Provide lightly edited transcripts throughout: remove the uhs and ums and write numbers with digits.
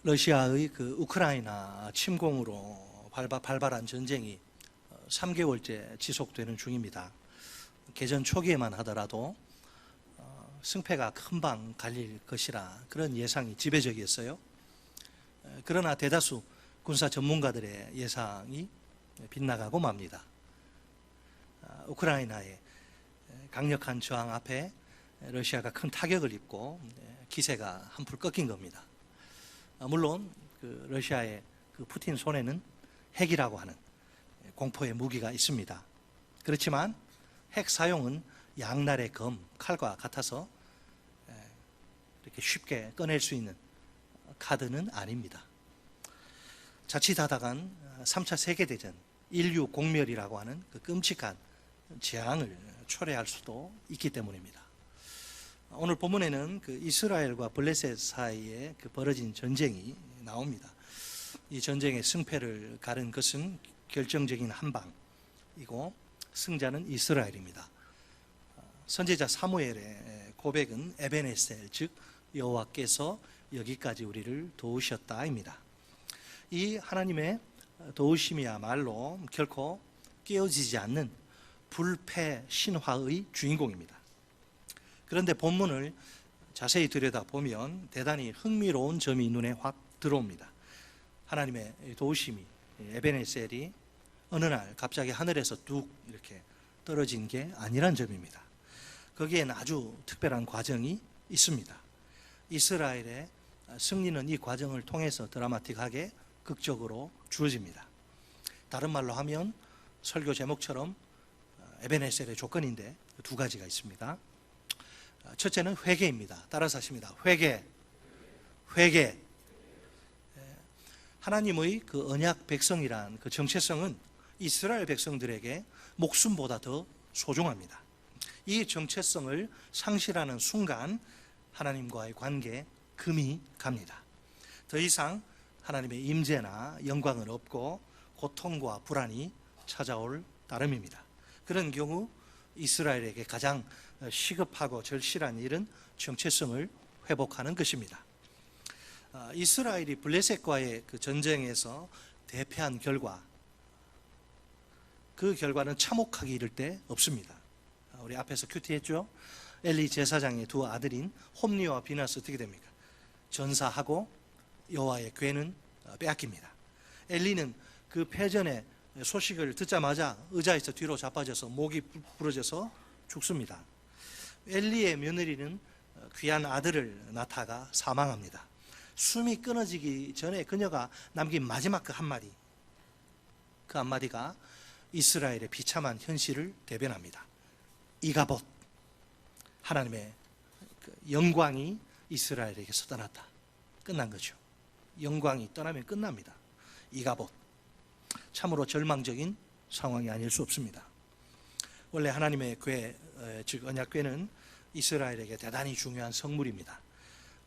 러시아의 그 우크라이나 침공으로 발발한 전쟁이 3개월째 지속되는 중입니다. 개전 초기에만 하더라도 승패가 금방 갈릴 것이라 그런 예상이 지배적이었어요. 그러나 대다수 군사 전문가들의 예상이 빗나가고 맙니다. 우크라이나의 강력한 저항 앞에 러시아가 큰 타격을 입고 기세가 한풀 꺾인 겁니다. 물론 그 러시아의 그 푸틴 손에는 핵이라고 하는 공포의 무기가 있습니다. 그렇지만 핵 사용은 양날의 검, 칼과 같아서 이렇게 쉽게 꺼낼 수 있는 카드는 아닙니다. 자칫하다간 3차 세계대전, 인류 공멸이라고 하는 그 끔찍한 재앙을 초래할 수도 있기 때문입니다. 오늘 본문에는 그 이스라엘과 블레셋 사이에 그 벌어진 전쟁이 나옵니다. 이 전쟁의 승패를 가른 것은 결정적인 한방이고 승자는 이스라엘입니다. 선지자 사무엘의 고백은 에벤에셀, 즉 여호와께서 여기까지 우리를 도우셨다입니다. 이 하나님의 도우심이야말로 결코 깨어지지 않는 불패 신화의 주인공입니다. 그런데 본문을 자세히 들여다보면 대단히 흥미로운 점이 눈에 확 들어옵니다. 하나님의 도우심이, 에벤에셀이 어느 날 갑자기 하늘에서 뚝 이렇게 떨어진 게 아니란 점입니다. 거기에는 아주 특별한 과정이 있습니다. 이스라엘의 승리는 이 과정을 통해서 드라마틱하게 극적으로 주어집니다. 다른 말로 하면 설교 제목처럼 에벤에셀의 조건인데 두 가지가 있습니다. 첫째는 회개입니다. 따라서 하십니다. 회개. 하나님의 그 언약 백성이란 그 정체성은 이스라엘 백성들에게 목숨보다 더 소중합니다. 이 정체성을 상실하는 순간 하나님과의 관계에 금이 갑니다. 더 이상 하나님의 임재나 영광은 없고 고통과 불안이 찾아올 따름입니다. 그런 경우 이스라엘에게 가장 시급하고 절실한 일은 정체성을 회복하는 것입니다. 이스라엘이 블레셋과의 그 전쟁에서 대패한 결과, 그 결과는 참혹하기 이를 데 없습니다. 우리 앞에서 큐티했죠? 엘리 제사장의 두 아들인 홈리와 비나스 어떻게 됩니까? 전사하고 여호와의 궤는 빼앗깁니다. 엘리는 그 패전의 소식을 듣자마자 의자에서 뒤로 자빠져서 목이 부러져서 죽습니다. 엘리의 며느리는 귀한 아들을 낳다가 사망합니다. 숨이 끊어지기 전에 그녀가 남긴 마지막 그 한마디, 그 한마디가 이스라엘의 비참한 현실을 대변합니다. 이가봇, 하나님의 영광이 이스라엘에게서 떠났다. 끝난 거죠. 영광이 떠나면 끝납니다. 이가봇, 참으로 절망적인 상황이 아닐 수 없습니다. 원래 하나님의 궤, 즉 언약궤는 이스라엘에게 대단히 중요한 성물입니다.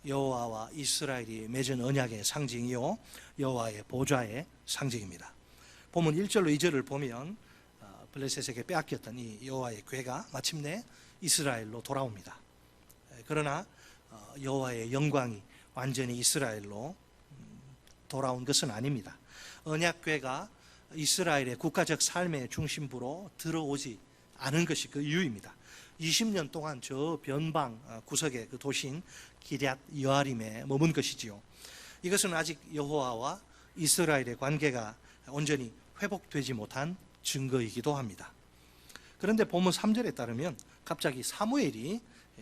여호와와 이스라엘이 맺은 언약의 상징이요 여호와의 보좌의 상징입니다. 본문 1절로 2절을 보면 블레셋에게 빼앗겼던 이 여호와의 궤가 마침내 이스라엘로 돌아옵니다. 그러나 여호와의 영광이 완전히 이스라엘로 돌아온 것은 아닙니다. 언약궤가 이스라엘의 국가적 삶의 중심부로 들어오지 않은 것이 그 이유입니다. 20년 동안 저 변방 구석의 그 도시인 기럇 여아림에 머문 것이지요. 이것은 아직 여호와와 이스라엘의 관계가 온전히 회복되지 못한 증거이기도 합니다. 그런데 본문 3절에 따르면 갑자기 사무엘이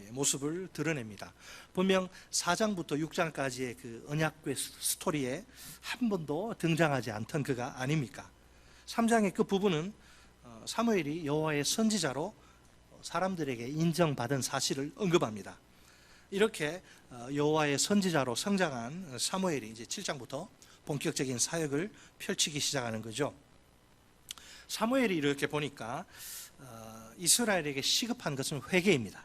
모습을 드러냅니다. 분명 4장부터 6장까지의 그 언약궤 스토리에 한 번도 등장하지 않던 그가 아닙니까? 3장의 그 부분은 사무엘이 여호와의 선지자로 사람들에게 인정받은 사실을 언급합니다. 이렇게 여호와의 선지자로 성장한 사무엘이 이제 7장부터 본격적인 사역을 펼치기 시작하는 거죠. 사무엘이 이렇게 보니까 이스라엘에게 시급한 것은 회개입니다.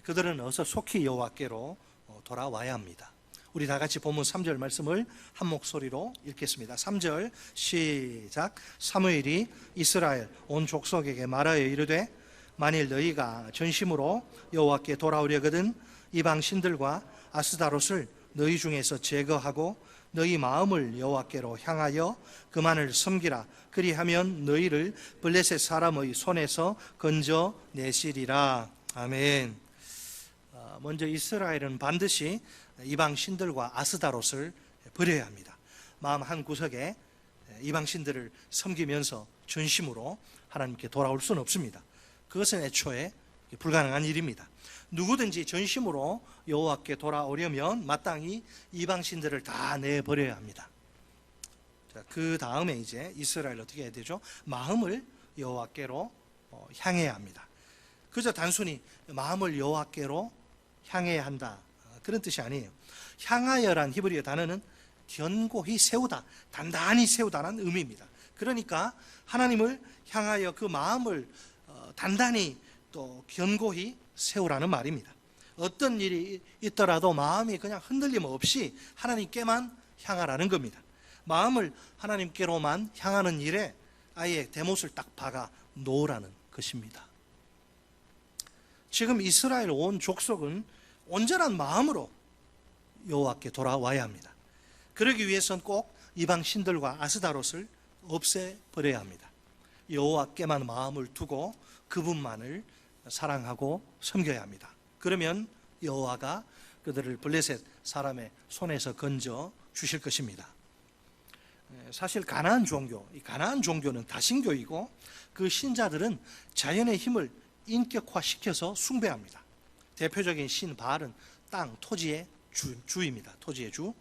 그들은 어서 속히 여호와께로 돌아와야 합니다. 우리 다 같이 본문 3절 말씀을 한 목소리로 읽겠습니다. 3절 시작. 사무엘이 이스라엘 온 족속에게 말하여 이르되 만일 너희가 전심으로 여호와께 돌아오려거든 이방 신들과 아스다롯을 너희 중에서 제거하고 너희 마음을 여호와께로 향하여 그만을 섬기라. 그리하면 너희를 블레셋 사람의 손에서 건져내시리라. 아멘. 먼저 이스라엘은 반드시 이방 신들과 아스다롯을 버려야 합니다. 마음 한 구석에 이방 신들을 섬기면서 전심으로 하나님께 돌아올 수는 없습니다. 그것은 애초에 불가능한 일입니다. 누구든지 전심으로 여호와께 돌아오려면 마땅히 이방 신들을 다 내버려야 합니다. 그 다음에 이제 이스라엘 어떻게 해야 되죠? 마음을 여호와께로 향해야 합니다. 그저 단순히 마음을 여호와께로 향해야 한다, 그런 뜻이 아니에요. 향하여란 히브리어 단어는 견고히 세우다, 단단히 세우다라는 의미입니다. 그러니까 하나님을 향하여 그 마음을 단단히 또 견고히 세우라는 말입니다. 어떤 일이 있더라도 마음이 그냥 흔들림 없이 하나님께만 향하라는 겁니다. 마음을 하나님께로만 향하는 일에 아예 대못을 딱 박아 놓으라는 것입니다. 지금 이스라엘 온 족속은 온전한 마음으로 여호와께 돌아와야 합니다. 그러기 위해서는 꼭 이방 신들과 아스다롯을 없애버려야 합니다. 여호와께만 마음을 두고 그분만을 사랑하고 섬겨야 합니다. 그러면 여호와가 그들을 블레셋 사람의 손에서 건져 주실 것입니다. 사실 가나안 종교, 이 가나안 종교는 다신교이고 그 신자들은 자연의 힘을 인격화시켜서 숭배합니다. 대표적인 신 바알은 땅, 토지의 주입니다. 토지의 주.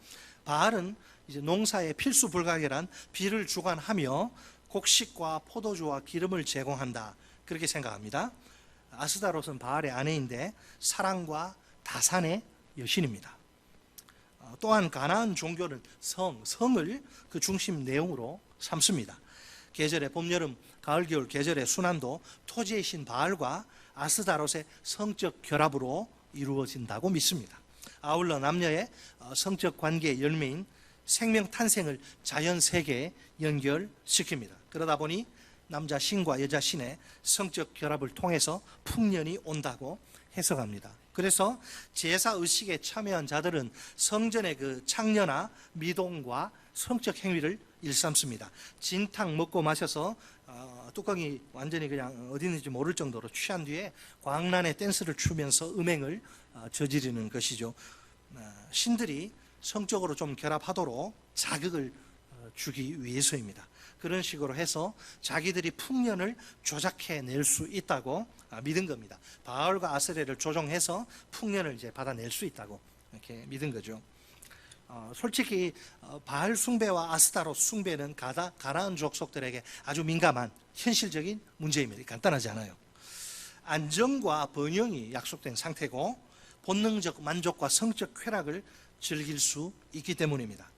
바알은 이제 농사의 필수 불가결한 비를 주관하며 곡식과 포도주와 기름을 제공한다, 그렇게 생각합니다. 아스다롯은 바알의 아내인데 사랑과 다산의 여신입니다. 또한 가나안 종교는 성을 그 중심 내용으로 삼습니다. 계절의 봄, 여름, 가을, 겨울 계절의 순환도 토지의 신 바알과 아스다롯의 성적 결합으로 이루어진다고 믿습니다. 아울러 남녀의 성적 관계의 열매인 생명 탄생을 자연 세계에 연결시킵니다. 그러다 보니 남자 신과 여자 신의 성적 결합을 통해서 풍년이 온다고 해석합니다. 그래서 제사 의식에 참여한 자들은 성전의 그 창녀나 미동과 성적 행위를 일삼습니다. 진탕 먹고 마셔서 뚜껑이 완전히 그냥 어디 있는지 모를 정도로 취한 뒤에 광란의 댄스를 추면서 음행을 저지르는 것이죠. 신들이 성적으로 좀 결합하도록 자극을 주기 위해서입니다. 그런 식으로 해서 자기들이 풍년을 조작해낼 수 있다고 믿은 겁니다. 바알과 아스레를 조종해서 풍년을 이제 받아낼 수 있다고 이렇게 믿은 거죠. 솔직히 바알 숭배와 아스타롯 숭배는 가나안 족속들에게 아주 민감한 현실적인 문제입니다. 간단하지 않아요. 안정과 번영이 약속된 상태고 본능적 만족과 성적 쾌락을 즐길 수 있기 때문입니다.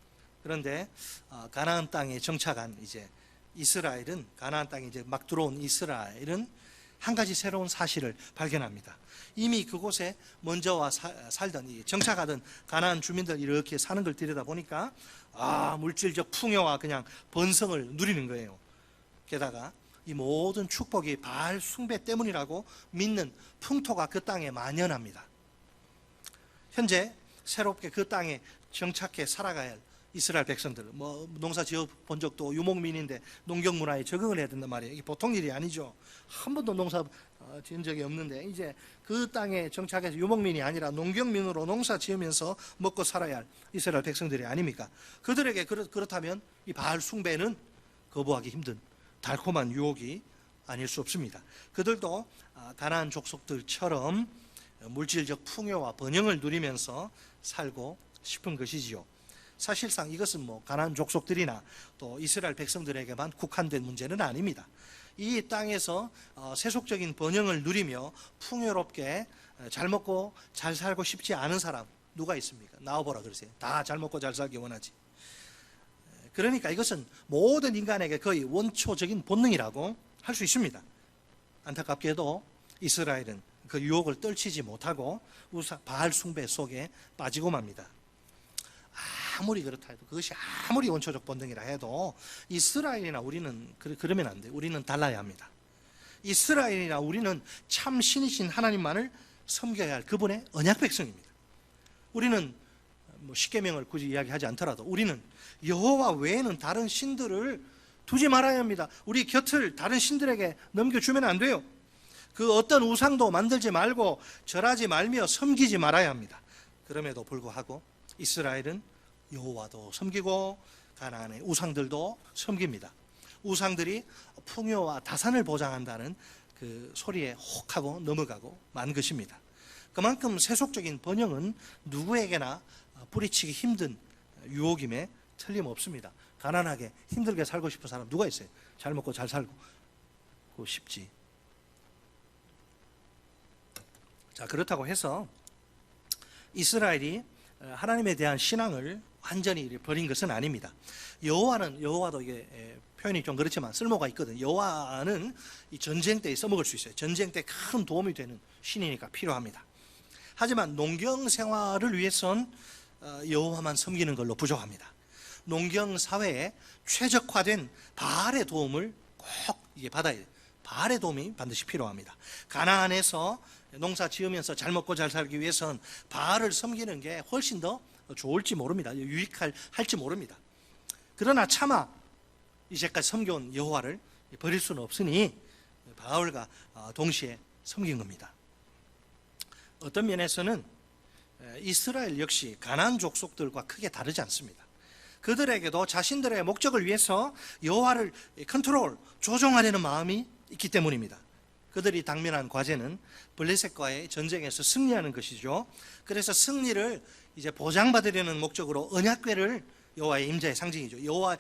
그런데 가나안 땅에 정착한 이제 이스라엘은, 가나안 땅에 이제 막 들어온 이스라엘은 한 가지 새로운 사실을 발견합니다. 이미 그곳에 먼저 와 살던, 정착하던 가나안 주민들 이렇게 사는 걸 들여다보니까 물질적 풍요와 그냥 번성을 누리는 거예요. 게다가 이 모든 축복이 바알 숭배 때문이라고 믿는 풍토가 그 땅에 만연합니다. 현재 새롭게 그 땅에 정착해 살아가야 할 이스라엘 백성들, 농사 지어 본 적도 유목민인데 농경 문화에 적응을 해야 된단 말이에요. 이게 보통 일이 아니죠. 한 번도 농사 지은 적이 없는데 이제 그 땅에 정착해서 유목민이 아니라 농경민으로 농사 지으면서 먹고 살아야 할 이스라엘 백성들이 아닙니까? 그들에게 그렇다면 이 바알 숭배는 거부하기 힘든 달콤한 유혹이 아닐 수 없습니다. 그들도 가나안 족속들처럼 물질적 풍요와 번영을 누리면서 살고 싶은 것이지요. 사실상 이것은 가나안 족속들이나 또 이스라엘 백성들에게만 국한된 문제는 아닙니다. 이 땅에서 세속적인 번영을 누리며 풍요롭게 잘 먹고 잘 살고 싶지 않은 사람 누가 있습니까? 나와보라 그러세요. 다 잘 먹고 잘 살기 원하지. 그러니까 이것은 모든 인간에게 거의 원초적인 본능이라고 할 수 있습니다. 안타깝게도 이스라엘은 그 유혹을 떨치지 못하고 바알 숭배 속에 빠지고 맙니다. 아무리 그렇다 해도, 그것이 아무리 원초적 본능이라 해도 이스라엘이나 우리는 그러면 안 돼요. 우리는 달라야 합니다. 이스라엘이나 우리는 참 신이신 하나님만을 섬겨야 할 그분의 언약 백성입니다. 우리는 뭐 십계명을 굳이 이야기하지 않더라도 우리는 여호와 외에는 다른 신들을 두지 말아야 합니다. 우리 곁을 다른 신들에게 넘겨주면 안 돼요. 그 어떤 우상도 만들지 말고 절하지 말며 섬기지 말아야 합니다. 그럼에도 불구하고 이스라엘은 여호와도 섬기고 가나안의 우상들도 섬깁니다. 우상들이 풍요와 다산을 보장한다는 그 소리에 혹하고 넘어가고 만 것입니다. 그만큼 세속적인 번영은 누구에게나 뿌리치기 힘든 유혹임에 틀림없습니다. 가난하게 힘들게 살고 싶은 사람 누가 있어요? 잘 먹고 잘 살고 싶지. 자, 그렇다고 해서 이스라엘이 하나님에 대한 신앙을 완전히 버린 것은 아닙니다. 여호와도 이게 표현이 좀 그렇지만 쓸모가 있거든요. 여호와는 이 전쟁 때에 써먹을 수 있어요. 전쟁 때 큰 도움이 되는 신이니까 필요합니다. 하지만 농경 생활을 위해선 여호와만 섬기는 걸로 부족합니다. 농경 사회에 최적화된 바알의 도움을 꼭 이게 받아야 돼요. 바알의 도움이 반드시 필요합니다. 가나안에서 농사 지으면서 잘 먹고 잘 살기 위해선 바알을 섬기는 게 훨씬 더 좋을지 모릅니다. 유익할지 모릅니다. 그러나 차마 이제까지 섬겨온 여호와를 버릴 수는 없으니 바알과 동시에 섬긴 겁니다. 어떤 면에서는 이스라엘 역시 가나안 족속들과 크게 다르지 않습니다. 그들에게도 자신들의 목적을 위해서 여호와를 조종하려는 마음이 있기 때문입니다. 그들이 당면한 과제는 블레셋과의 전쟁에서 승리하는 것이죠. 그래서 승리를 이제 보장받으려는 목적으로 언약궤를, 여호와의 임재의 상징이죠. 여호와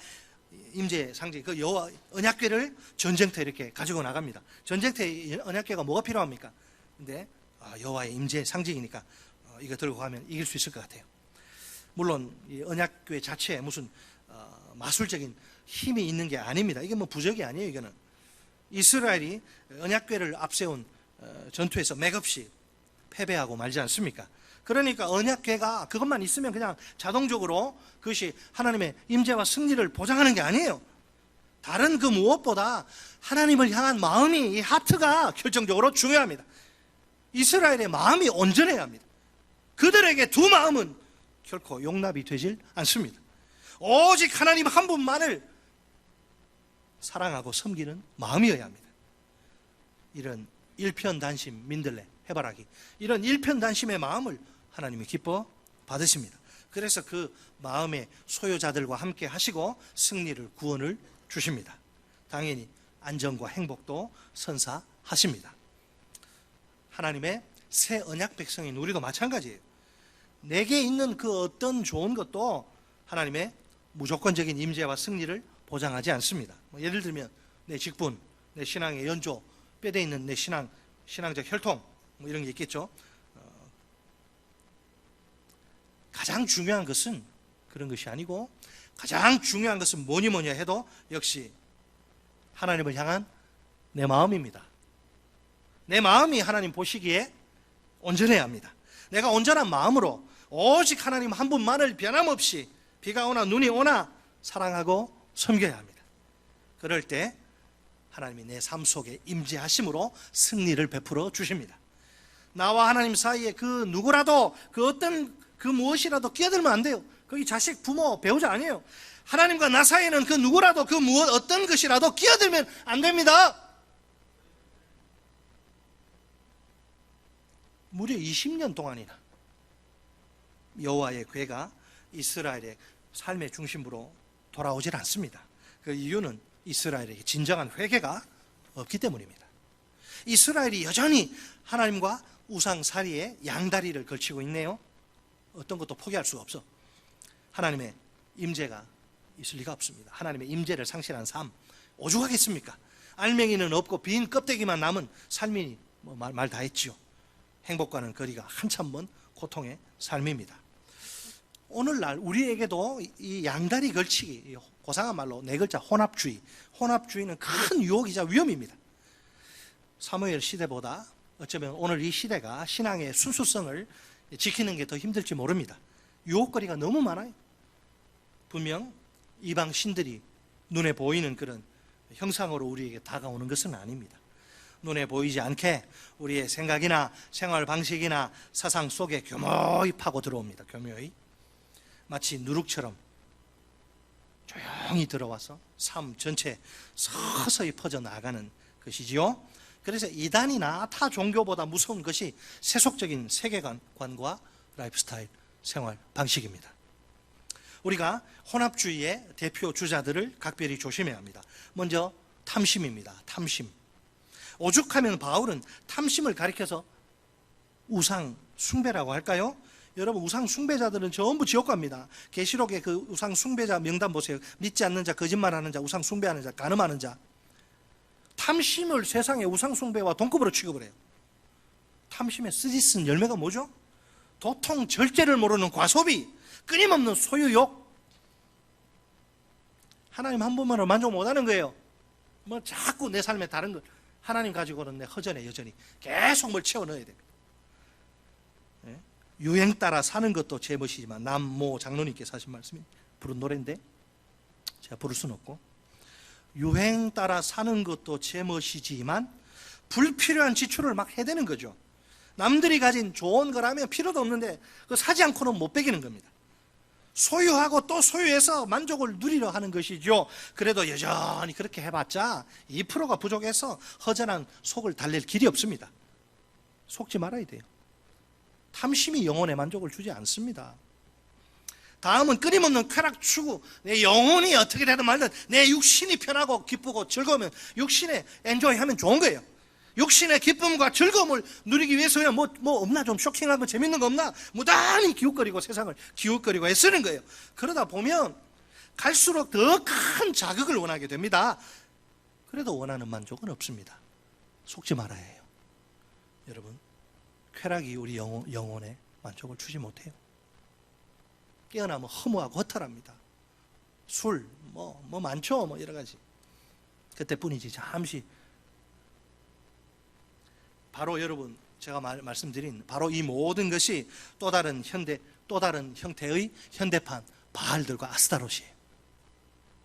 임재의 상징, 그 여호와 언약궤를 전쟁터에 이렇게 가지고 나갑니다. 전쟁터에 언약궤가 뭐가 필요합니까? 근데 여호와의 임재의 상징이니까 이거 들고 가면 이길 수 있을 것 같아요. 물론 이 언약궤 자체에 무슨 마술적인 힘이 있는 게 아닙니다. 이게 뭐 부적이 아니에요. 이거는 이스라엘이 언약궤를 앞세운 전투에서 맥없이 패배하고 말지 않습니까? 그러니까 언약궤가 그것만 있으면 그냥 자동적으로 그것이 하나님의 임재와 승리를 보장하는 게 아니에요. 다른 그 무엇보다 하나님을 향한 마음이, 이 하트가 결정적으로 중요합니다. 이스라엘의 마음이 온전해야 합니다. 그들에게 두 마음은 결코 용납이 되질 않습니다. 오직 하나님 한 분만을 사랑하고 섬기는 마음이어야 합니다. 이런 일편단심, 민들레, 해바라기, 이런 일편단심의 마음을 하나님이 기뻐 받으십니다. 그래서 그 마음의 소유자들과 함께 하시고 승리를, 구원을 주십니다. 당연히 안정과 행복도 선사하십니다. 하나님의 새 언약 백성인 우리도 마찬가지예요. 내게 있는 그 어떤 좋은 것도 하나님의 무조건적인 임재와 승리를 보장하지 않습니다. 예를 들면 내 직분, 내 신앙의 연조, 뼈대 있는 내 신앙적 혈통, 이런 게 있겠죠. 가장 중요한 것은 그런 것이 아니고, 가장 중요한 것은 뭐니 해도 역시 하나님을 향한 내 마음입니다. 내 마음이 하나님 보시기에 온전해야 합니다. 내가 온전한 마음으로 오직 하나님 한 분만을 변함없이 비가 오나 눈이 오나 사랑하고 섬겨야 합니다. 그럴 때 하나님이 내 삶 속에 임재하심으로 승리를 베풀어 주십니다. 나와 하나님 사이에 그 누구라도, 그 어떤 그 무엇이라도 끼어들면 안 돼요. 거기 자식, 부모, 배우자 아니에요. 하나님과 나 사이에는 그 누구라도, 그 무엇, 어떤 것이라도 끼어들면 안 됩니다. 무려 20년 동안이나 여호와의 궤가 이스라엘의 삶의 중심부로 돌아오질 않습니다. 그 이유는 이스라엘에게 진정한 회개가 없기 때문입니다. 이스라엘이 여전히 하나님과 우상살이에 양다리를 걸치고 있네요. 어떤 것도 포기할 수가 없어. 하나님의 임재가 있을 리가 없습니다. 하나님의 임재를 상실한 삶 오죽하겠습니까? 알맹이는 없고 빈 껍데기만 남은 삶이 말 다 했지요. 행복과는 거리가 한참 먼 고통의 삶입니다. 오늘날 우리에게도 이 양다리 걸치기, 고상한 말로 네 글자 혼합주의는 큰 유혹이자 위험입니다. 사무엘 시대보다 어쩌면 오늘 이 시대가 신앙의 순수성을 지키는 게 더 힘들지 모릅니다. 유혹거리가 너무 많아요. 분명 이방 신들이 눈에 보이는 그런 형상으로 우리에게 다가오는 것은 아닙니다. 눈에 보이지 않게 우리의 생각이나 생활 방식이나 사상 속에 교묘히 파고 들어옵니다. 교묘히. 마치 누룩처럼 조용히 들어와서 삶 전체에 서서히 퍼져나가는 것이지요. 그래서 이단이나 타 종교보다 무서운 것이 세속적인 세계관과 라이프스타일, 생활 방식입니다. 우리가 혼합주의의 대표 주자들을 각별히 조심해야 합니다. 먼저 탐심입니다. 탐심. 오죽하면 바울은 탐심을 가리켜서 우상 숭배라고 할까요? 여러분, 우상 숭배자들은 전부 지옥 갑니다. 계시록의 그 우상 숭배자 명단 보세요. 믿지 않는 자, 거짓말하는 자, 우상 숭배하는 자, 간음하는 자. 탐심을 세상의 우상 숭배와 동급으로 취급을 해요. 탐심의 쓰디쓴 열매가 뭐죠? 도통 절제를 모르는 과소비, 끊임없는 소유욕. 하나님 한 분만으로 만족 못하는 거예요. 뭐 자꾸 내 삶에 다른 걸 하나님 가지고는 내 허전해. 여전히 계속 뭘 채워 넣어야 됩니다. 유행 따라 사는 것도 제 멋이지만, 남모 장로님께서 하신 말씀이 부른 노래인데 제가 부를 수는 없고, 유행 따라 사는 것도 제 멋이지만 불필요한 지출을 막 해대는 거죠. 남들이 가진 좋은 거라면 필요도 없는데 그거 사지 않고는 못 베기는 겁니다. 소유하고 또 소유해서 만족을 누리려 하는 것이죠. 그래도 여전히 그렇게 해봤자 2%가 부족해서 허전한 속을 달랠 길이 없습니다. 속지 말아야 돼요. 탐심이 영혼의 만족을 주지 않습니다. 다음은 끊임없는 쾌락 추구. 내 영혼이 어떻게 되든 말든 내 육신이 편하고 기쁘고 즐거우면 육신에 엔조이하면 좋은 거예요. 육신의 기쁨과 즐거움을 누리기 위해서는 뭐 없나, 좀 쇼킹한 거 재밌는 거 없나, 무단히 기웃거리고 세상을 기웃거리고 애쓰는 거예요. 그러다 보면 갈수록 더 큰 자극을 원하게 됩니다. 그래도 원하는 만족은 없습니다. 속지 말아야 해요. 여러분, 쾌락이 우리 영혼에 만족을 주지 못해요. 깨어나면 허무하고 허탈합니다. 술, 뭐 많죠, 뭐 여러 가지. 그때뿐이지. 잠시. 바로 여러분, 제가 말씀드린 바로 이 모든 것이 또 다른 형태의 현대판 바알들과 아스타롯이에요.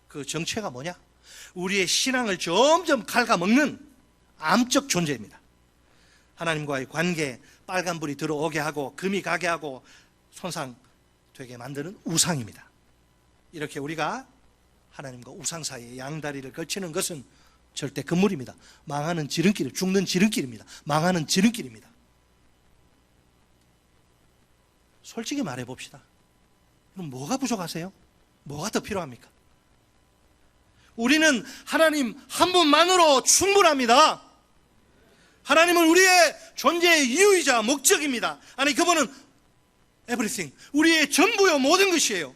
그 정체가 뭐냐? 우리의 신앙을 점점 갉아먹는 암적 존재입니다. 하나님과의 관계, 빨간불이 들어오게 하고 금이 가게 하고 손상되게 만드는 우상입니다. 이렇게 우리가 하나님과 우상 사이에 양다리를 걸치는 것은 절대 금물입니다. 망하는 지름길, 죽는 지름길입니다. 망하는 지름길입니다. 솔직히 말해 봅시다. 그럼 뭐가 부족하세요? 뭐가 더 필요합니까? 우리는 하나님 한 분만으로 충분합니다. 하나님은 우리의 존재의 이유이자 목적입니다. 아니, 그분은 everything, 우리의 전부요, 모든 것이에요.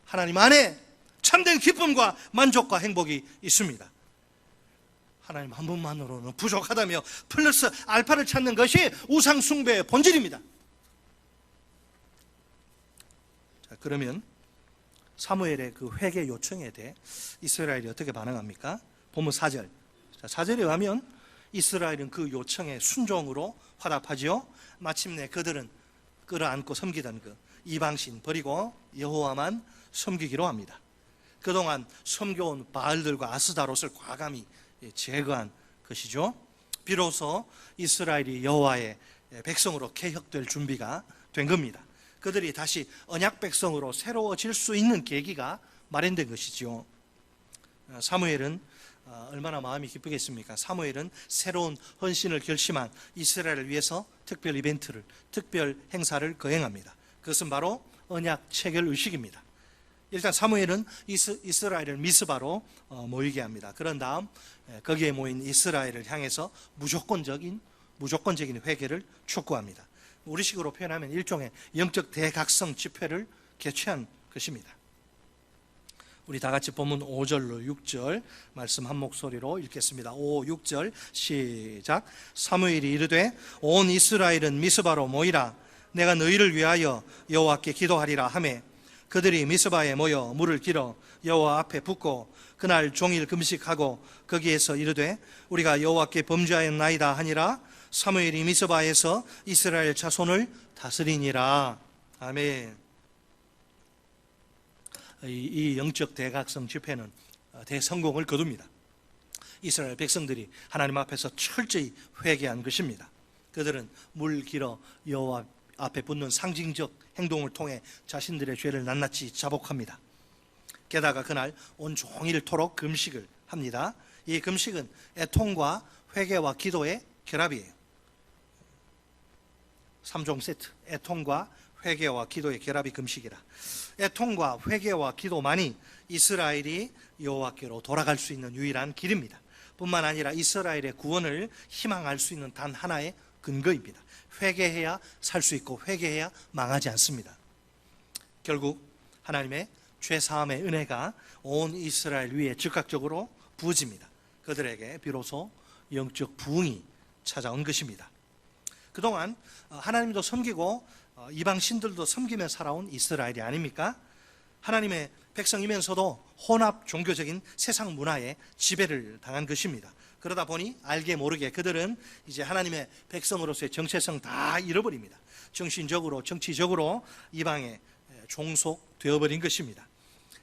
하나님 안에 참된 기쁨과 만족과 행복이 있습니다. 하나님 한 분만으로는 부족하다며 플러스 알파를 찾는 것이 우상 숭배의 본질입니다. 자, 그러면 사무엘의 그 회개 요청에 대해 이스라엘이 어떻게 반응합니까? 본문 4절. 자, 4절에 의하면 이스라엘은 그 요청에 순종으로 화답하지요. 마침내 그들은 끌어안고 섬기던 그 이방신 버리고 여호와만 섬기기로 합니다. 그동안 섬겨온 바알들과 아스다롯을 과감히 제거한 것이죠. 비로소 이스라엘이 여호와의 백성으로 개혁될 준비가 된 겁니다. 그들이 다시 언약 백성으로 새로워질 수 있는 계기가 마련된 것이죠. 사무엘은 얼마나 마음이 기쁘겠습니까? 사무엘은 새로운 헌신을 결심한 이스라엘을 위해서 특별 이벤트를, 특별 행사를 거행합니다. 그것은 바로 언약 체결 의식입니다. 일단 사무엘은 이스라엘을 미스바로 모이게 합니다. 그런 다음 거기에 모인 이스라엘을 향해서 무조건적인 회개를 촉구합니다. 우리식으로 표현하면 일종의 영적 대각성 집회를 개최한 것입니다. 우리 다 같이 본문 5절로 6절 말씀 한 목소리로 읽겠습니다. 5, 6절 시작. 사무엘이 이르되 온 이스라엘은 미스바로 모이라. 내가 너희를 위하여 여호와께 기도하리라 하매 그들이 미스바에 모여 물을 길어 여호와 앞에 붓고 그날 종일 금식하고 거기에서 이르되 우리가 여호와께 범죄하였나이다 하니라. 사무엘이 미스바에서 이스라엘 자손을 다스리니라. 아멘. 이 영적 대각성 집회는 대성공을 거둡니다. 이스라엘 백성들이 하나님 앞에서 철저히 회개한 것입니다. 그들은 물 길어 여호와 앞에 붙는 상징적 행동을 통해 자신들의 죄를 낱낱이 자복합니다. 게다가 그날 온종일토록 금식을 합니다. 이 금식은 애통과 회개와 기도의 결합이에요. 3종 세트, 애통과 회개와 기도의 결합이 금식이라. 애통과 회개와 기도만이 이스라엘이 여호와께로 돌아갈 수 있는 유일한 길입니다. 뿐만 아니라 이스라엘의 구원을 희망할 수 있는 단 하나의 근거입니다. 회개해야 살 수 있고 회개해야 망하지 않습니다. 결국 하나님의 죄사함의 은혜가 온 이스라엘 위에 즉각적으로 부어집니다. 그들에게 비로소 영적 부흥이 찾아온 것입니다. 그동안 하나님도 섬기고 이방 신들도 섬기며 살아온 이스라엘이 아닙니까? 하나님의 백성이면서도 혼합 종교적인 세상 문화에 지배를 당한 것입니다. 그러다 보니 알게 모르게 그들은 이제 하나님의 백성으로서의 정체성 다 잃어버립니다. 정신적으로 정치적으로 이방에 종속되어버린 것입니다.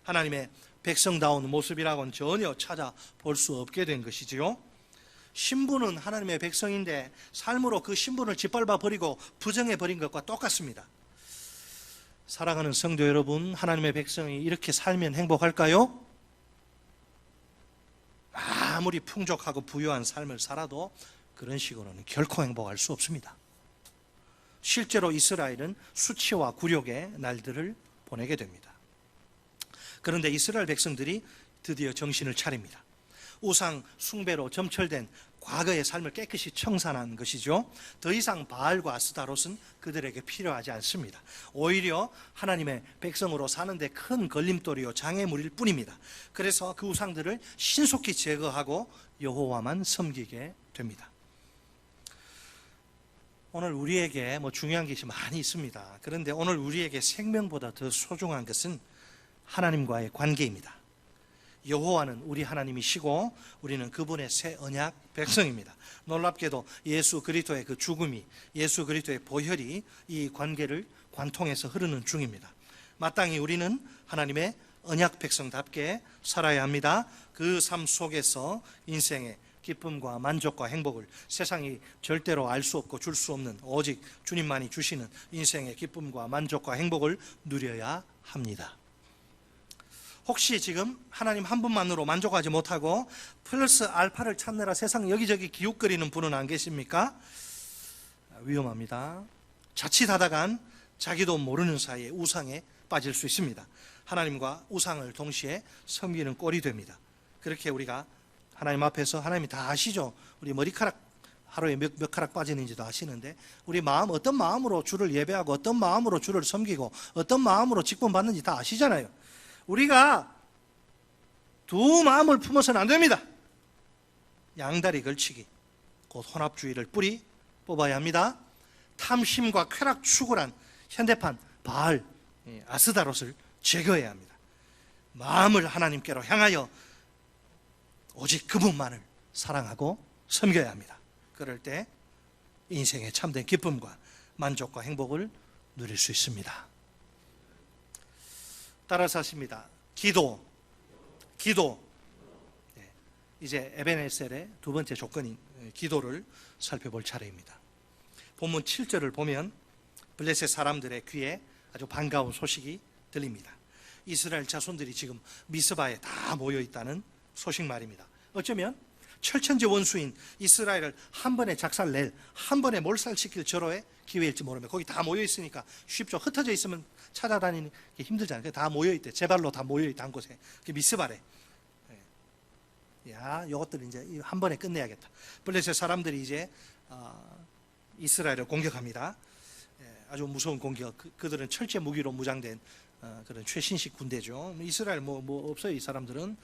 하나님의 백성다운 모습이라고는 전혀 찾아볼 수 없게 된 것이지요. 신분은 하나님의 백성인데 삶으로 그 신분을 짓밟아 버리고 부정해 버린 것과 똑같습니다. 사랑하는 성도 여러분, 하나님의 백성이 이렇게 살면 행복할까요? 아무리 풍족하고 부유한 삶을 살아도 그런 식으로는 결코 행복할 수 없습니다. 실제로 이스라엘은 수치와 굴욕의 날들을 보내게 됩니다. 그런데 이스라엘 백성들이 드디어 정신을 차립니다. 우상 숭배로 점철된 과거의 삶을 깨끗이 청산한 것이죠. 더 이상 바알과 아스타롯은 그들에게 필요하지 않습니다. 오히려 하나님의 백성으로 사는데 큰 걸림돌이요 장애물일 뿐입니다. 그래서 그 우상들을 신속히 제거하고 여호와만 섬기게 됩니다. 오늘 우리에게 중요한 것이 많이 있습니다. 그런데 오늘 우리에게 생명보다 더 소중한 것은 하나님과의 관계입니다. 여호와는 우리 하나님이시고 우리는 그분의 새 언약 백성입니다. 놀랍게도 예수 그리스도의 그 죽음이, 예수 그리스도의 보혈이 이 관계를 관통해서 흐르는 중입니다. 마땅히 우리는 하나님의 언약 백성답게 살아야 합니다. 그 삶 속에서 인생의 기쁨과 만족과 행복을 세상이 절대로 알 수 없고 줄 수 없는 오직 주님만이 주시는 인생의 기쁨과 만족과 행복을 누려야 합니다. 혹시 지금 하나님 한 분만으로 만족하지 못하고 플러스 알파를 찾느라 세상 여기저기 기웃거리는 분은 안 계십니까? 위험합니다. 자칫하다간 자기도 모르는 사이에 우상에 빠질 수 있습니다. 하나님과 우상을 동시에 섬기는 꼴이 됩니다. 그렇게 우리가 하나님 앞에서, 하나님이 다 아시죠? 우리 머리카락 하루에 몇 가락 빠지는지도 아시는데 우리 마음, 어떤 마음으로 주를 예배하고 어떤 마음으로 주를 섬기고 어떤 마음으로 직분 받는지 다 아시잖아요. 우리가 두 마음을 품어서는 안 됩니다. 양다리 걸치기, 곧 혼합주의를 뿌리 뽑아야 합니다. 탐심과 쾌락 추구란 현대판 바알, 아스다롯을 제거해야 합니다. 마음을 하나님께로 향하여 오직 그분만을 사랑하고 섬겨야 합니다. 그럴 때 인생의 참된 기쁨과 만족과 행복을 누릴 수 있습니다. 따라서 하십니다. 기도. 이제 에베네셀의 두 번째 조건인 기도를 살펴볼 차례입니다. 본문 7절을 보면 블레셋 사람들의 귀에 아주 반가운 소식이 들립니다. 이스라엘 자손들이 지금 미스바에 다 모여 있다는 소식 말입니다. 어쩌면 철천지 원수인 이스라엘을 한 번에 작살낼, 한 번에 몰살시킬 절호의 기회일지 모릅니다. 거기 다 모여 있으니까 쉽죠. 흩어져 있으면 찾아다니는 게 힘들잖아요. 다 모여 있대. 제발로 다 모여 있다 한 곳에. 미스바래. 야, 이것들 이제 한 번에 끝내야겠다. 블레셋 사람들이 이제 이스라엘을 공격합니다. 아주 무서운 공격. 그들은 철제 무기로 무장된 그런 최신식 군대죠. 이스라엘 뭐 없어요. 이 사람들은.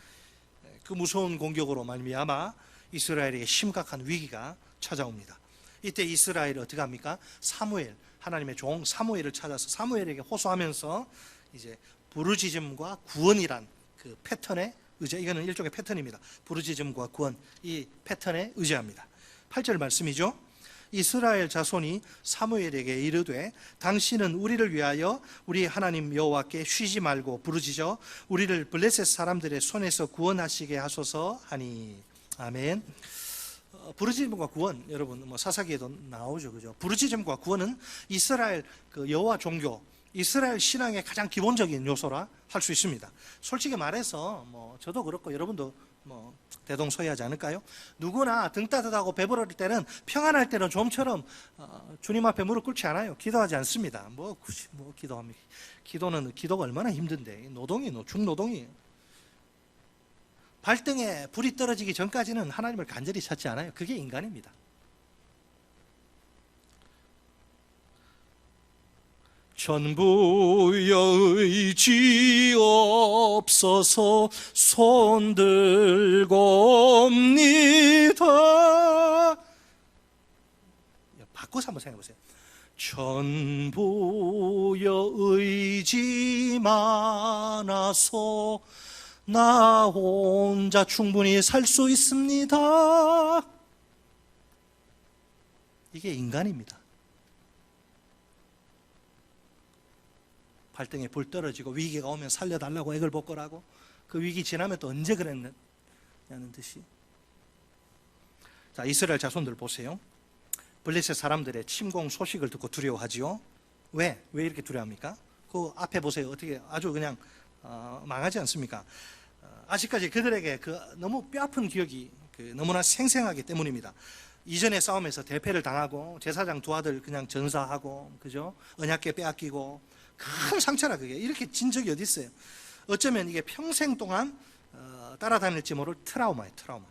그 무서운 공격으로 말미암아 이스라엘에게 심각한 위기가 찾아옵니다. 이때 이스라엘이 어떻게 합니까? 사무엘, 하나님의 종 사무엘을 찾아서 사무엘에게 호소하면서 이제 부르짖음과 구원이란 그 패턴에 의지, 이거는 일종의 패턴입니다. 부르짖음과 구원, 이 패턴에 의지합니다. 8절 말씀이죠. 이스라엘 자손이 사무엘에게 이르되 당신은 우리를 위하여 우리 하나님 여호와께 쉬지 말고 부르짖어 우리를 블레셋 사람들의 손에서 구원하시게 하소서 하니. 아멘. 부르짖음과 구원, 여러분 뭐 사사기에도 나오죠, 그죠? 부르짖음과 구원은 이스라엘 그 여호와 종교, 이스라엘 신앙의 가장 기본적인 요소라 할 수 있습니다. 솔직히 말해서 뭐 저도 그렇고 여러분도 뭐 대동소이하지 않을까요? 누구나 등 따뜻하고 배부를 때는, 평안할 때는 좀처럼 주님 앞에 무릎 꿇지 않아요. 기도하지 않습니다. 뭐 굳이 뭐 기도합니까? 기도가 얼마나 힘든데, 중노동이에요. 발등에 불이 떨어지기 전까지는 하나님을 간절히 찾지 않아요. 그게 인간입니다. 전부여 의지없어서 손들고옵니다. 바꿔서 한번 생각해 보세요. 전부여 의지 많아서 나 혼자 충분히 살 수 있습니다. 이게 인간입니다. 발등에 불 떨어지고 위기가 오면 살려달라고 애걸 복걸하고, 그 위기 지나면 또 언제 그랬냐는 듯이. 자, 이스라엘 자손들 보세요. 블레셋 사람들의 침공 소식을 듣고 두려워하지요. 왜 이렇게 두려워합니까? 그 앞에 보세요. 어떻게 아주 그냥 망하지 않습니까? 아직까지 그들에게 그 너무 뼈아픈 기억이 너무나 생생하기 때문입니다. 이전의 싸움에서 대패를 당하고 제사장 두 아들 그냥 전사하고, 그죠? 언약궤 빼앗기고, 큰 상처라. 그게 이렇게 진 적이 어디 있어요? 어쩌면 이게 평생 동안 따라다닐지 모를 트라우마예요, 트라우마.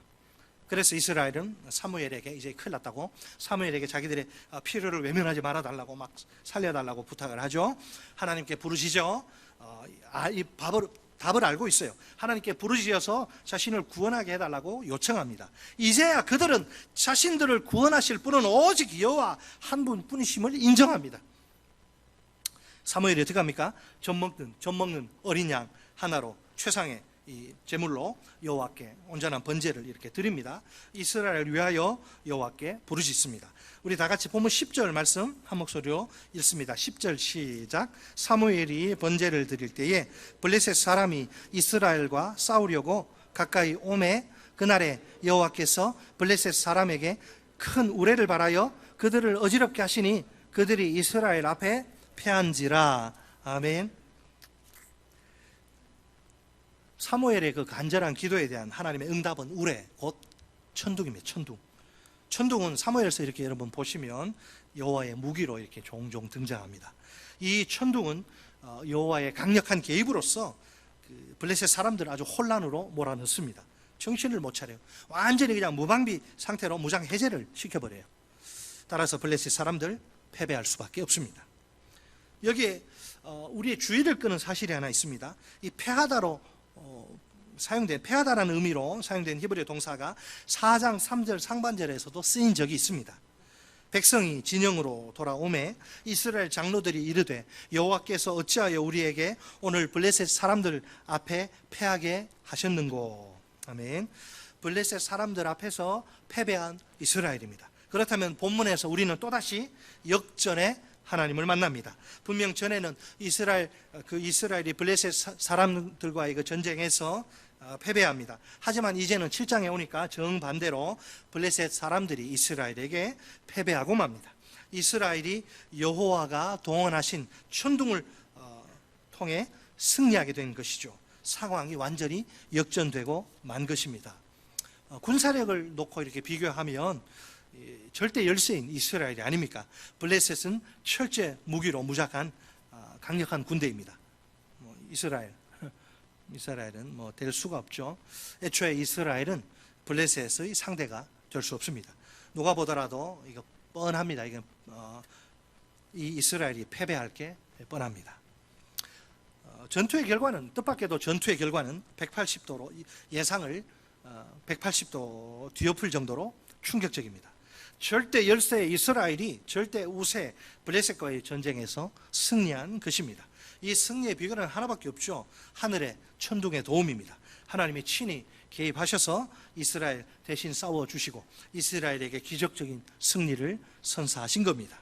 그래서 이스라엘은 사무엘에게 이제 큰일 났다고, 사무엘에게 자기들의 필요를 외면하지 말아달라고 막 살려달라고 부탁을 하죠. 하나님께 부르시죠. 이 답을 알고 있어요. 하나님께 부르짖어서 자신을 구원하게 해달라고 요청합니다. 이제야 그들은 자신들을 구원하실 분은 오직 여호와 한 분뿐이심을 인정합니다. 사무엘이 어떻게 합니까? 젖 먹는 어린 양 하나로 최상의 이 제물로 여호와께 온전한 번제를 이렇게 드립니다. 이스라엘을 위하여 여호와께 부르짖습니다. 우리 다 같이 보면 10절 말씀 한 목소리로 읽습니다. 10절 시작. 사무엘이 번제를 드릴 때에 블레셋 사람이 이스라엘과 싸우려고 가까이 오매 그날에 여호와께서 블레셋 사람에게 큰 우레를 발하여 그들을 어지럽게 하시니 그들이 이스라엘 앞에 패한지라. 아멘. 사무엘의 그 간절한 기도에 대한 하나님의 응답은 우레, 곧 천둥입니다. 천둥은 사무엘에서 이렇게 여러분 보시면 여호와의 무기로 이렇게 종종 등장합니다. 이 천둥은 여호와의 강력한 개입으로써 그 블레셋 사람들을 아주 혼란으로 몰아넣습니다. 정신을 못 차려요. 완전히 그냥 무방비 상태로 무장 해제를 시켜버려요. 따라서 블레셋 사람들 패배할 수밖에 없습니다. 여기에 우리의 주의를 끄는 사실이 하나 있습니다. 이 패하다로 패하다라는 의미로 사용된 히브리 동사가 4장 3절 상반절에서도 쓰인 적이 있습니다. 백성이 진영으로 돌아오매 이스라엘 장로들이 이르되 여호와께서 어찌하여 우리에게 오늘 블레셋 사람들 앞에 패하게 하셨는고. 아멘. 블레셋 사람들 앞에서 패배한 이스라엘입니다. 그렇다면 본문에서 우리는 또다시 역전의 하나님을 만납니다. 분명 전에는 이스라엘이 블레셋 사람들과의 그 전쟁에서 패배합니다. 하지만 이제는 7장에 오니까 정반대로 블레셋 사람들이 이스라엘에게 패배하고 맙니다. 이스라엘이 여호와가 동원하신 천둥을 통해 승리하게 된 것이죠. 상황이 완전히 역전되고 만 것입니다. 군사력을 놓고 이렇게 비교하면 절대 열세인 이스라엘이 아닙니까? 블레셋은 철제 무기로 무장한 강력한 군대입니다. 이스라엘은 뭐 될 수가 없죠. 애초에 이스라엘은 블레셋의 상대가 될 수 없습니다. 누가 보더라도 이거 뻔합니다. 이 이스라엘이 패배할 게 뻔합니다. 전투의 결과는, 뜻밖에도 전투의 결과는 180도로 예상을 180도 뒤엎을 정도로 충격적입니다. 절대 열세의 이스라엘이 절대 우세 블레셋과의 전쟁에서 승리한 것입니다. 이 승리의 비결은 하나밖에 없죠. 하늘의 천둥의 도움입니다. 하나님이 친히 개입하셔서 이스라엘 대신 싸워주시고 이스라엘에게 기적적인 승리를 선사하신 겁니다.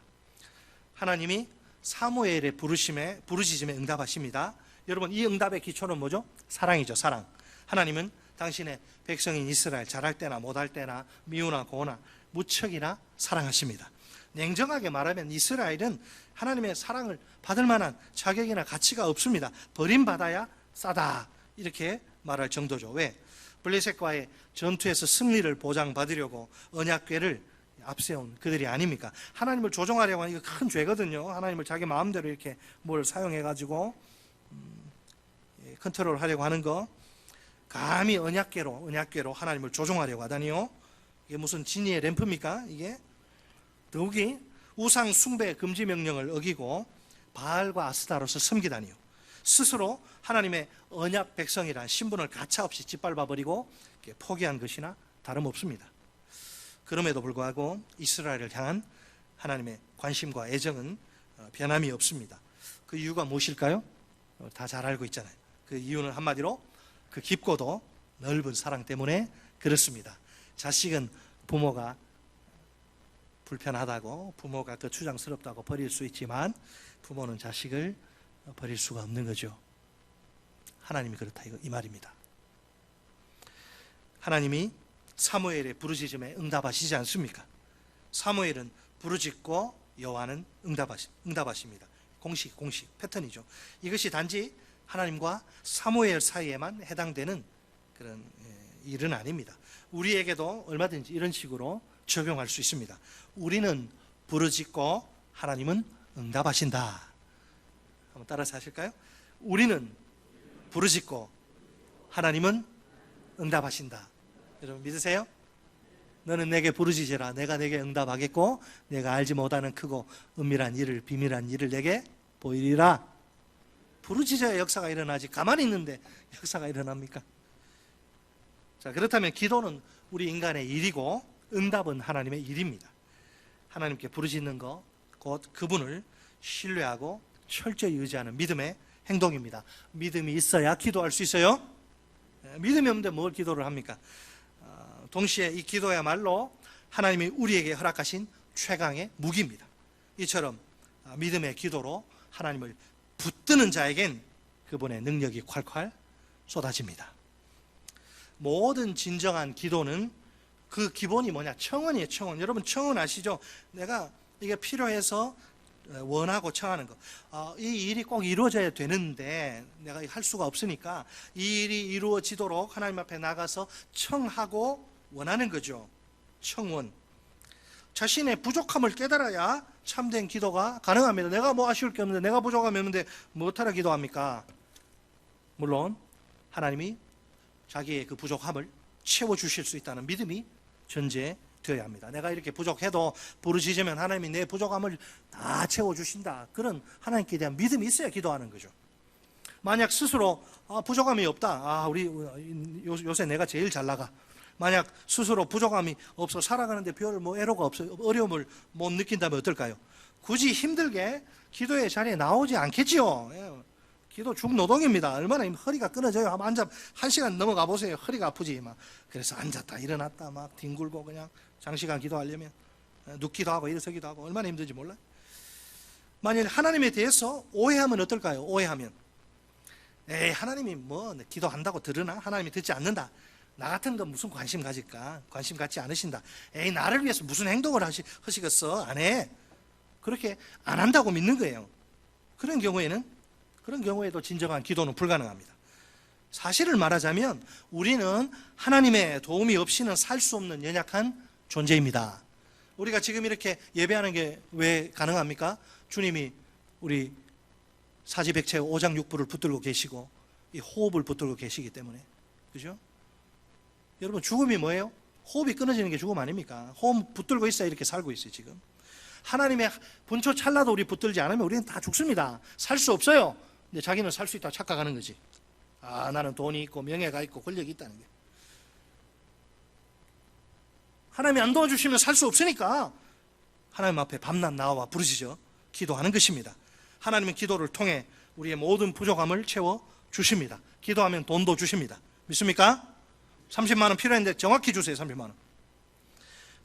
하나님이 사무엘의 부르짖음에 응답하십니다. 여러분, 이 응답의 기초는 뭐죠? 사랑이죠. 사랑. 하나님은 당신의 백성인 이스라엘 잘할 때나 못할 때나 미우나 고나 무척이나 사랑하십니다. 냉정하게 말하면 이스라엘은 하나님의 사랑을 받을 만한 자격이나 가치가 없습니다. 버림받아야 싸다 이렇게 말할 정도죠. 왜? 블레셋과의 전투에서 승리를 보장받으려고 언약궤를 앞세운 그들이 아닙니까? 하나님을 조종하려고 하는 이거 큰 죄거든요. 하나님을 자기 마음대로 이렇게 뭘 사용해가지고 컨트롤하려고 하는 거, 감히 언약궤로 하나님을 조종하려고 하다니요. 이게 무슨 진리의 램프입니까? 이게 더욱이 우상 숭배 금지 명령을 어기고 바알과 아스타로서 섬기다니요. 스스로 하나님의 언약 백성이란 신분을 가차없이 짓밟아버리고 포기한 것이나 다름없습니다. 그럼에도 불구하고 이스라엘을 향한 하나님의 관심과 애정은 변함이 없습니다. 그 이유가 무엇일까요? 다 잘 알고 있잖아요. 그 이유는 한마디로 그 깊고도 넓은 사랑 때문에 그렇습니다. 자식은 부모가 불편하다고, 부모가 거추장스럽다고 버릴 수 있지만 부모는 자식을 버릴 수가 없는 거죠. 하나님이 그렇다 이 말입니다. 하나님이 사무엘의 부르짖음에 응답하시지 않습니까? 사무엘은 부르짖고 여호와는 응답하십니다. 공식 패턴이죠. 이것이 단지 하나님과 사무엘 사이에만 해당되는 그런 일은 아닙니다. 우리에게도 얼마든지 이런 식으로 적용할 수 있습니다. 우리는 부르짖고 하나님은 응답하신다. 한번 따라서 하실까요? 우리는 부르짖고 하나님은 응답하신다. 여러분 믿으세요? 너는 내게 부르짖으라. 내가 내게 응답하겠고 내가 알지 못하는 크고 은밀한 일을, 비밀한 일을 내게 보이리라. 부르짖어야 역사가 일어나지. 가만히 있는데 역사가 일어납니까? 자, 그렇다면 기도는 우리 인간의 일이고 응답은 하나님의 일입니다. 하나님께 부르짖는 것, 곧 그분을 신뢰하고 철저히 의지하는 믿음의 행동입니다. 믿음이 있어야 기도할 수 있어요. 믿음이 없는데 뭘 기도를 합니까? 동시에 이 기도야말로 하나님이 우리에게 허락하신 최강의 무기입니다. 이처럼 믿음의 기도로 하나님을 붙드는 자에겐 그분의 능력이 콸콸 쏟아집니다. 모든 진정한 기도는 그 기본이 뭐냐? 청원이에요. 청원. 여러분 청원 아시죠? 내가 이게 필요해서 원하고 청하는 거. 이 일이 꼭 이루어져야 되는데 내가 할 수가 없으니까 이 일이 이루어지도록 하나님 앞에 나가서 청하고 원하는 거죠. 청원. 자신의 부족함을 깨달아야 참된 기도가 가능합니다. 내가 뭐 아쉬울 게 없는데, 내가 부족함이 없는데 무엇하러 기도합니까? 물론 하나님이 자기의 그 부족함을 채워주실 수 있다는 믿음이 전제되어야 합니다. 내가 이렇게 부족해도 부르짖으면 하나님이 내 부족함을 다 채워주신다. 그런 하나님께 대한 믿음이 있어야 기도하는 거죠. 만약 스스로 부족함이 없다. 우리 요새 내가 제일 잘 나가. 만약 스스로 부족함이 없어 살아가는데 별 애로가 없어요. 어려움을 못 느낀다면 어떨까요? 굳이 힘들게 기도의 자리에 나오지 않겠지요. 기도 중노동입니다. 얼마나 허리가 끊어져요. 한번 앉아 1시간 넘어가 보세요. 허리가 아프지. 그래서 앉았다 일어났다 막 뒹굴고 그냥 장시간 기도하려면 눕기도 하고 일어서기도 하고 얼마나 힘든지 몰라요. 만일 하나님에 대해서 오해하면 어떨까요? 오해하면 하나님이 뭐 기도한다고 들으나? 하나님이 듣지 않는다. 나 같은 건 무슨 관심 가질까? 관심 갖지 않으신다. 나를 위해서 무슨 행동을 하시겠어? 안 해. 그렇게 안 한다고 믿는 거예요. 그런 경우에도 진정한 기도는 불가능합니다. 사실을 말하자면 우리는 하나님의 도움이 없이는 살 수 없는 연약한 존재입니다. 우리가 지금 이렇게 예배하는 게 왜 가능합니까? 주님이 우리 사지백체 5장 6부를 붙들고 계시고 이 호흡을 붙들고 계시기 때문에. 그죠? 여러분 죽음이 뭐예요? 호흡이 끊어지는 게 죽음 아닙니까? 호흡 붙들고 있어야 이렇게 살고 있어요. 지금 하나님의 분초 찰나도 우리 붙들지 않으면 우리는 다 죽습니다. 살 수 없어요. 근데 자기는 살 수 있다고 착각하는 거지. 나는 돈이 있고 명예가 있고 권력이 있다는 게. 하나님이 안 도와주시면 살 수 없으니까 하나님 앞에 밤낮 나와 부르짖어 기도하는 것입니다. 하나님은 기도를 통해 우리의 모든 부족함을 채워주십니다. 기도하면 돈도 주십니다. 믿습니까? 30만 원 필요했는데 정확히 주세요. 30만 원.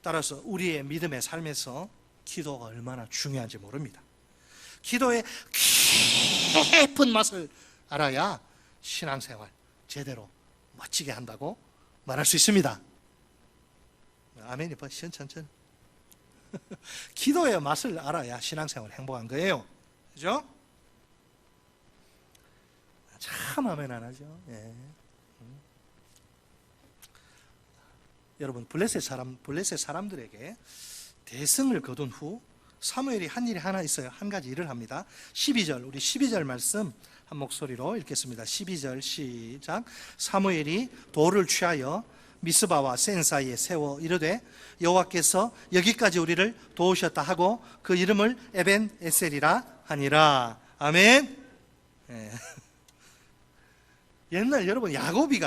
따라서 우리의 믿음의 삶에서 기도가 얼마나 중요한지 모릅니다. 기도의 깊은 맛을 알아야 신앙생활 제대로 멋지게 한다고 말할 수 있습니다. 아멘이 시원찮죠? 기도의 맛을 알아야 신앙생활 행복한 거예요. 그죠? 참 아멘 안 하죠? 예. 여러분, 블레셋 사람들에게 대승을 거둔 후 사무엘이 한 일이 하나 있어요. 한 가지 일을 합니다. 12절, 우리 12절 말씀 한 목소리로 읽겠습니다. 12절 시작. 사무엘이 돌을 취하여 미스바와 센 사이에 세워 이르되 여호와께서 여기까지 우리를 도우셨다 하고 그 이름을 에벤 에셀이라 하니라. 아멘. 예. 옛날 여러분 야곱이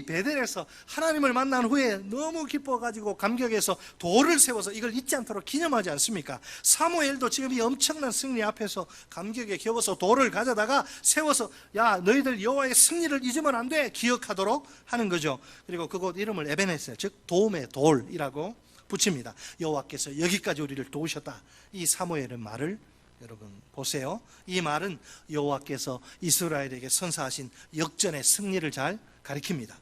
베델에서 하나님을 만난 후에 너무 기뻐가지고 감격해서 돌을 세워서 이걸 잊지 않도록 기념하지 않습니까? 사무엘도 지금 이 엄청난 승리 앞에서 감격에 겨워서 돌을 가져다가 세워서 야 너희들 여호와의 승리를 잊으면 안 돼 기억하도록 하는 거죠. 그리고 그곳 이름을 에베네셀 즉 도움의 돌이라고 붙입니다. 여호와께서 여기까지 우리를 도우셨다. 이 사무엘의 말을 여러분 보세요. 이 말은 여호와께서 이스라엘에게 선사하신 역전의 승리를 잘 가리킵니다.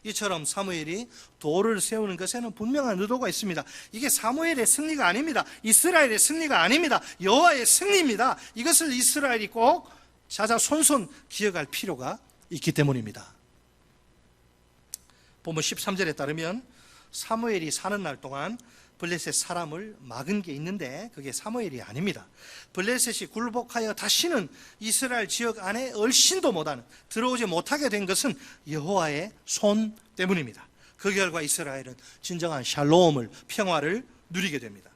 이처럼 사무엘이 돌을 세우는 것에는 분명한 의도가 있습니다. 이게 사무엘의 승리가 아닙니다. 이스라엘의 승리가 아닙니다. 여호와의 승리입니다. 이것을 이스라엘이 꼭 자자손손 기억할 필요가 있기 때문입니다. 본문 13절에 따르면 사무엘이 사는 날 동안 블레셋 사람을 막은 게 있는데 그게 사무엘이 아닙니다. 블레셋이 굴복하여 다시는 이스라엘 지역 안에 얼씬도 못하는 들어오지 못하게 된 것은 여호와의 손 때문입니다. 그 결과 이스라엘은 진정한 샬롬을 평화를 누리게 됩니다.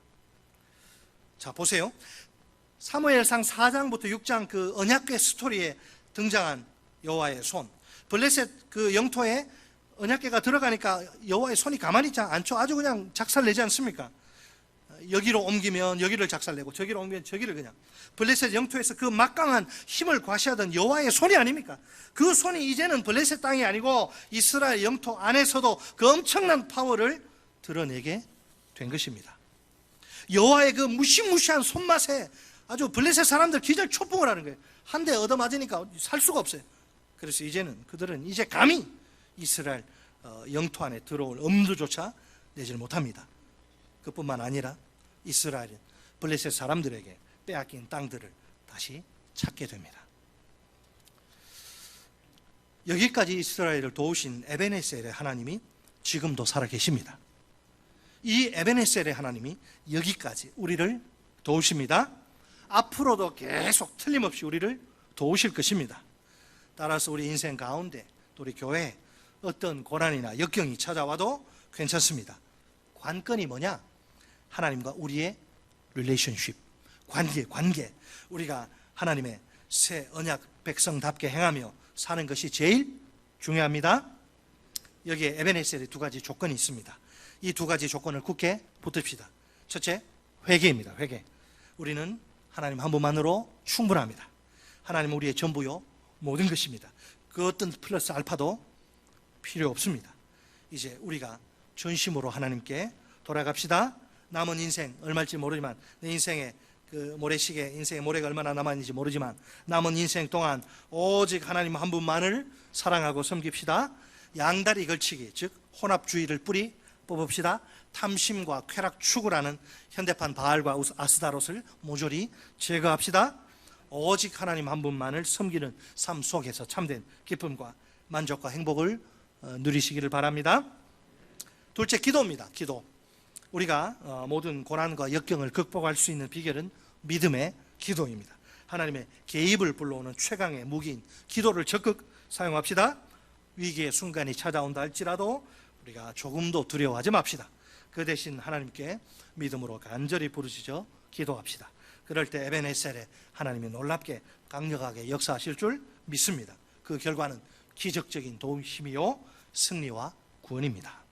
자 보세요. 사무엘상 4장부터 6장 그 언약궤 스토리에 등장한 여호와의 손. 블레셋 그 영토에 언약궤가 들어가니까 여호와의 손이 가만히 있지 않죠. 아주 그냥 작살내지 않습니까? 여기로 옮기면 여기를 작살내고 저기로 옮기면 저기를 그냥. 블레셋 영토에서 그 막강한 힘을 과시하던 여호와의 손이 아닙니까? 그 손이 이제는 블레셋 땅이 아니고 이스라엘 영토 안에서도 그 엄청난 파워를 드러내게 된 것입니다. 여호와의 그 무시무시한 손맛에 아주 블레셋 사람들 기절 초풍을 하는 거예요. 한 대 얻어맞으니까 살 수가 없어요. 그래서 그들은 이제 감히 이스라엘 영토 안에 들어올 엄두조차 내질 못합니다. 그뿐만 아니라 이스라엘은 블레셋 사람들에게 빼앗긴 땅들을 다시 찾게 됩니다. 여기까지 이스라엘을 도우신 에베네셀의 하나님이 지금도 살아계십니다. 이 에베네셀의 하나님이 여기까지 우리를 도우십니다. 앞으로도 계속 틀림없이 우리를 도우실 것입니다. 따라서 우리 인생 가운데 또 우리 교회에 어떤 고난이나 역경이 찾아와도 괜찮습니다. 관건이 뭐냐? 하나님과 우리의 릴레이션십, 관계. 우리가 하나님의 새 언약 백성답게 행하며 사는 것이 제일 중요합니다. 여기에 에베네셀의 두 가지 조건이 있습니다. 이 두 가지 조건을 굳게 붙읍시다. 첫째, 회개입니다. 회개. 우리는 하나님 한 분만으로 충분합니다. 하나님은 우리의 전부요 모든 것입니다. 그 어떤 플러스 알파도 필요 없습니다. 이제 우리가 전심으로 하나님께 돌아갑시다. 남은 인생 얼마일지 모르지만 내 인생의 그 모래시계 인생의 모래가 얼마나 남았는지 모르지만 남은 인생 동안 오직 하나님 한 분만을 사랑하고 섬깁시다. 양다리 걸치기 즉 혼합주의를 뿌리 뽑읍시다. 탐심과 쾌락 추구라는 현대판 바알과 아스다롯을 모조리 제거합시다. 오직 하나님 한 분만을 섬기는 삶 속에서 참된 기쁨과 만족과 행복을 누리시기를 바랍니다. 둘째, 기도입니다. 기도. 우리가 모든 고난과 역경을 극복할 수 있는 비결은 믿음의 기도입니다. 하나님의 개입을 불러오는 최강의 무기인 기도를 적극 사용합시다. 위기의 순간이 찾아온다 할지라도 우리가 조금도 두려워하지 맙시다. 그 대신 하나님께 믿음으로 간절히 부르짖어 기도합시다. 그럴 때 에베네셀에 하나님이 놀랍게 강력하게 역사하실 줄 믿습니다. 그 결과는 기적적인 도우심이요 승리와 구원입니다.